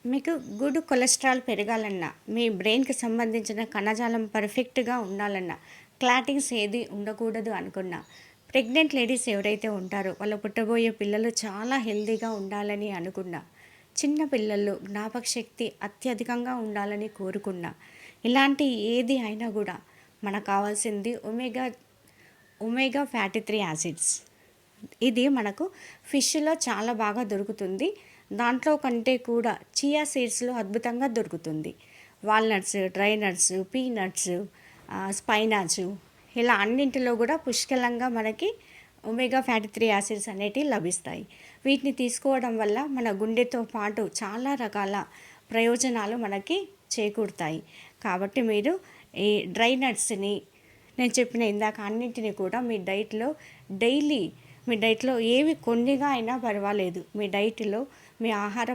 మీకు good cholesterol పెరగాలన్నా, మీ బ్రెయిన్‌కి సంబంధించిన కణజాలం పర్ఫెక్ట్‌గా ఉండాలన్నా, క్లాటింగ్స్ ఏది ఉండకూడదు అనుకున్నా, ప్రెగ్నెంట్ లేడీస్ ఎవరైతే ఉంటారో, వాళ్ళు పుట్టబోయే పిల్లలు చాలా హెల్తీగా ఉండాలని అనుకున్నా, చిన్న పిల్లల్లో జ్ఞాపకశక్తి అత్యధికంగా ఉండాలని కోరుకున్నా, ఇలాంటి ఏది అయినా గూడా మనకు కావాల్సింది ఒమేగా ఫ్యాటీ 3 యాసిడ్స్. ఇది మనకు ఫిష్‌లో చాలా బాగా దొరుకుతుంది. దాంట్లో కంటే కూడా చియా సీడ్స్‌లో అద్భుతంగా దొరుకుతుంది. వాల్‌నట్స్, డ్రై నట్స్, పీనట్స్, స్పైనాచు ఇలా అన్నింటిలో కూడా పుష్కలంగా మనకి ఒమేగా ఫ్యాటీ 3 యాసిడ్స్ అనేటివి లభిస్తాయి. వీటిని తీసుకోవడం వల్ల మన గుండెతో పాటు చాలా రకాల ప్రయోజనాలు మనకి చేకూరుతాయి. కాబట్టి మీరు ఈ డ్రై నట్స్‌ని నేను చెప్పిన ఇందాక అన్నింటిని కూడా మీ డైట్‌లో డైలీ మీ డైట్‌లో ఏవి కొన్నిగా అయినా పర్వాలేదు. మీ డైట్‌లో మీ ఆహార